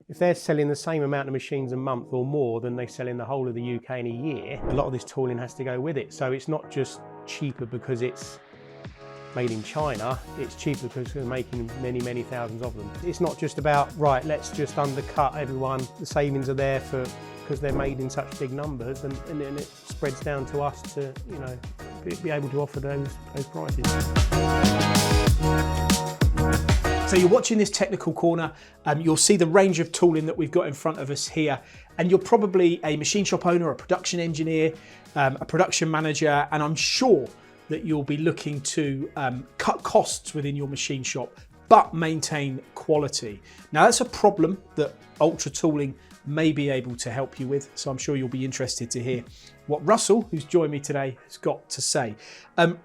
if they're selling the same amount of machines a month or more than they sell in the whole of the UK in a year, a lot of this tooling has to go with it. So it's not just cheaper because it's made in China, it's cheaper because we're making many, many thousands of them. It's not just about, right, let's just undercut everyone. The savings are there because they're made in such big numbers, and then it spreads down to us to, you know, be able to offer those prices. So you're watching this technical corner, you'll see the range of tooling that we've got in front of us here, and you're probably a machine shop owner, a production engineer, a production manager, and I'm sure that you'll be looking to cut costs within your machine shop, but maintain quality. Now that's a problem that Ultra Tooling may be able to help you with, so I'm sure you'll be interested to hear what Russell, who's joined me today, has got to say.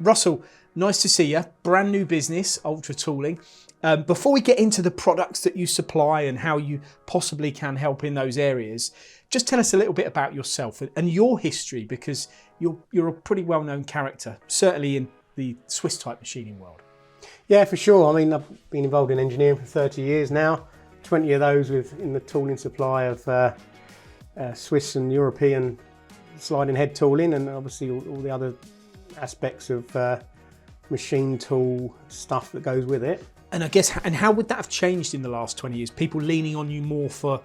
Russell, nice to see you. Brand new business, Ultra Tooling. Before we get into the products that you supply and how you possibly can help in those areas, just tell us a little bit about yourself and your history, because you're a pretty well-known character, certainly in the Swiss type machining world. Yeah, for sure. I mean, I've been involved in engineering for 30 years now, 20 of those in the tooling supply of Swiss and European sliding head tooling, and obviously all the other aspects of machine tool stuff that goes with it. And I guess, and how would that have changed in the last 20 years? People leaning on you more for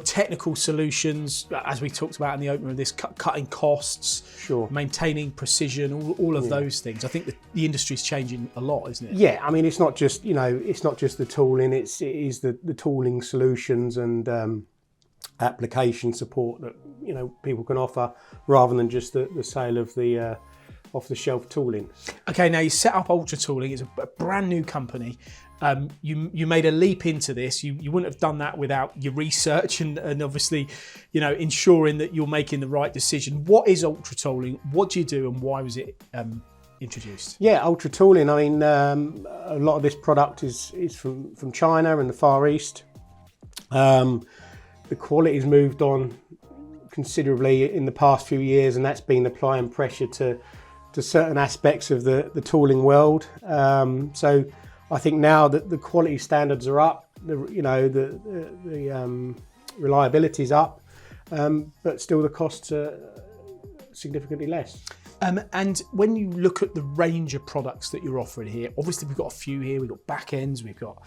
technical solutions, as we talked about in the opener of this, cutting costs, sure, maintaining precision, all of those things. I think the industry's changing a lot, isn't it? Yeah, I mean, it's not just, you know, it's not just the tooling, it is the tooling solutions and application support that, you know, people can offer, rather than just the sale of the off-the-shelf tooling. Okay, now you set up Ultra Tooling. It's a brand new company. You made a leap into this. You wouldn't have done that without your research and obviously, you know, ensuring that you're making the right decision. What is Ultra Tooling? What do you do, and why was it introduced? Yeah, Ultra Tooling. I mean, a lot of this product is from China and the Far East. The quality's moved on considerably in the past few years, and that's been applying pressure to certain aspects of the tooling world. So I think now that the quality standards are up, the reliability's up, but still the costs are significantly less. And when you look at the range of products that you're offering here, obviously we've got a few here. We've got back ends, we've got,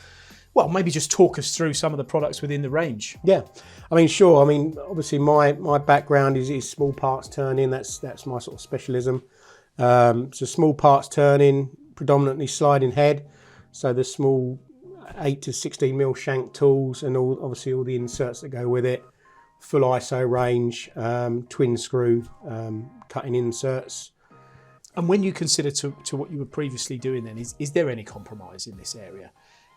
well, maybe just talk us through some of the products within the range. Yeah, I mean, sure. I mean, obviously my background is small parts turning. That's my sort of specialism. So small parts turning, predominantly sliding head. So the small 8 to 16 mil shank tools, and obviously all the inserts that go with it. Full ISO range, twin screw cutting inserts. And when you consider to what you were previously doing, then is there any compromise in this area?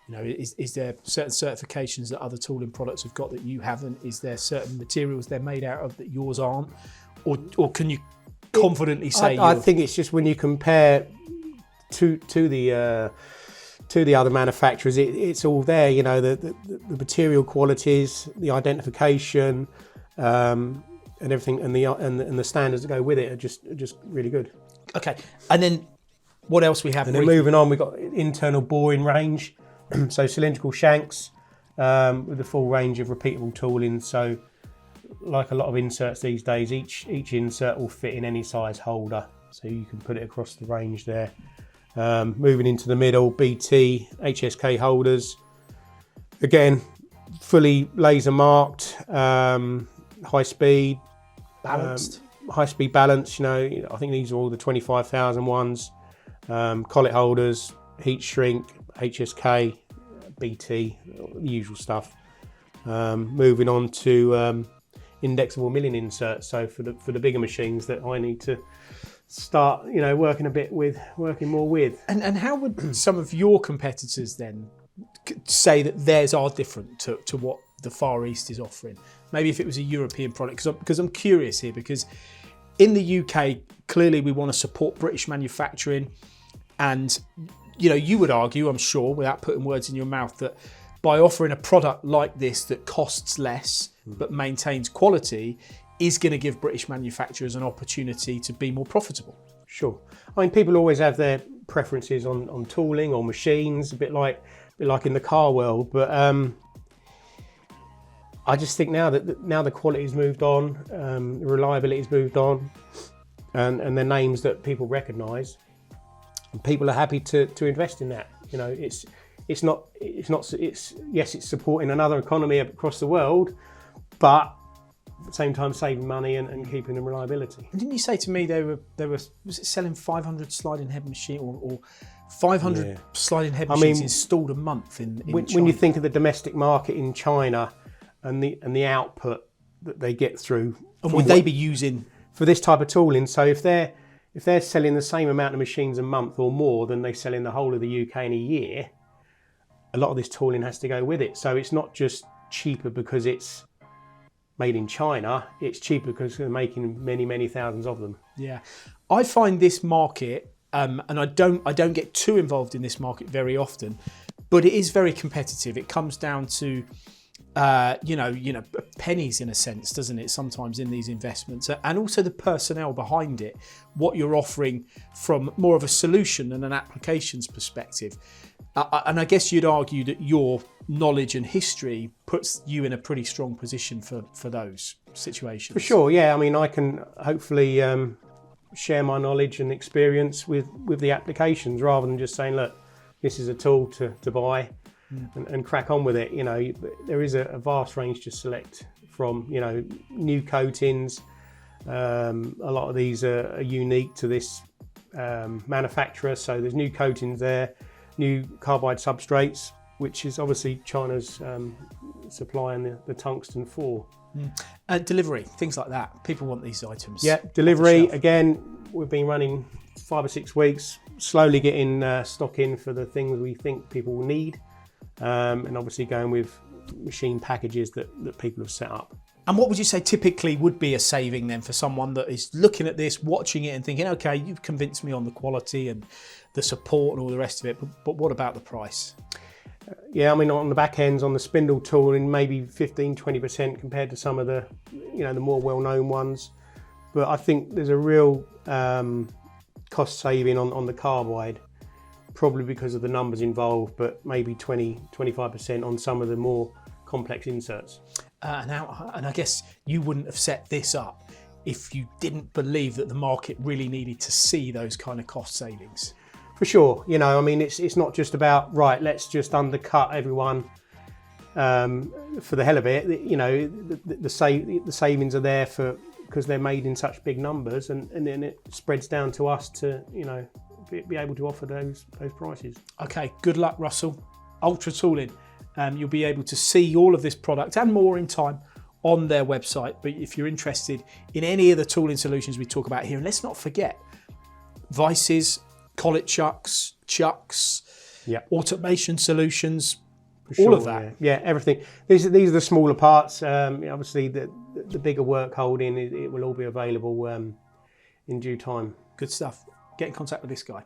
You know, is there certain certifications that other tooling products have got that you haven't? Is there certain materials they're made out of that yours aren't? Or can you confidently say? I think it's just when you compare to the other manufacturers, it's all there. You know, the material qualities, the identification, and everything, and the standards that go with it are just really good. Okay, and then what else we have? And then moving on, we've got internal boring range, so cylindrical shanks with the full range of repeatable tooling. So, like a lot of inserts these days, each insert will fit in any size holder, so you can put it across the range there. Moving into the middle, BT, HSK holders. Again, fully laser marked, high speed, balanced. High speed balance, you know, I think these are all the 25,000 ones. Collet holders, heat shrink, HSK, BT, the usual stuff. Moving on to indexable milling inserts. So for the bigger machines that I need to start, you know, working more with. And how would some of your competitors then say that theirs are different to what the Far East is offering? Maybe if it was a European product, because I'm curious here, because in the UK, clearly we want to support British manufacturing, and you know, you would argue, I'm sure, without putting words in your mouth, that by offering a product like this that costs less but maintains quality is going to give British manufacturers an opportunity to be more profitable. Sure. I mean, people always have their preferences on tooling or machines, a bit like in the car world, but I just think now that the quality's moved on, the reliability's moved on, and they're names that people recognise, and people are happy to invest in that. You know, it's supporting another economy across the world, but at the same time saving money and keeping the reliability. And didn't you say to me they were was it selling 500 sliding head machine or 500 sliding head machines installed a month in when China? you think of the domestic market in China and the output that they get through, and would they be using for this type of tooling? So if they're selling the same amount of machines a month or more than they sell in the whole of the UK in a year, a lot of this tooling has to go with it. So it's not just cheaper because it's made in China, it's cheaper because they're making many thousands of them. Yeah, I find this market, and I don't get too involved in this market very often, but it is very competitive. It comes down to pennies in a sense, doesn't it? Sometimes in these investments, and also the personnel behind it, what you're offering from more of a solution and an applications perspective. And I guess you'd argue that your knowledge and history puts you in a pretty strong position for those situations. For sure, yeah. I mean, I can hopefully share my knowledge and experience with the applications rather than just saying, look, this is a tool to buy and crack on with it. You know, there is a vast range to select from, you know, new coatings. A lot of these are unique to this manufacturer. So there's new coatings there, new carbide substrates, which is obviously China's supplying the tungsten for. Delivery, things like that. People want these items. Yeah, delivery, again, we've been running 5 or 6 weeks, slowly getting stock in for the things we think people will need, and obviously going with machine packages that people have set up. And what would you say typically would be a saving then for someone that is looking at this, watching it and thinking, okay, you've convinced me on the quality and the support and all the rest of it, but what about the price? Yeah, I mean, on the back ends, on the spindle tooling, maybe 15-20% compared to some of the, you know, the more well-known ones. But I think there's a real cost saving on the carbide, probably because of the numbers involved, but maybe 20-25% on some of the more complex inserts. And I guess you wouldn't have set this up if you didn't believe that the market really needed to see those kind of cost savings. For sure, you know, I mean, it's not just about, right, let's just undercut everyone for the hell of it. You know, the savings are there because they're made in such big numbers, and then it spreads down to us to, you know, be able to offer those prices. Okay, good luck, Russell. Ultra Tooling. You'll be able to see all of this product and more in time on their website. But if you're interested in any of the tooling solutions we talk about here, and let's not forget vices, collet chucks, automation solutions, all of that. Yeah, everything. These are the smaller parts. Obviously, the bigger work holding, it will all be available in due time. Good stuff. Get in contact with this guy.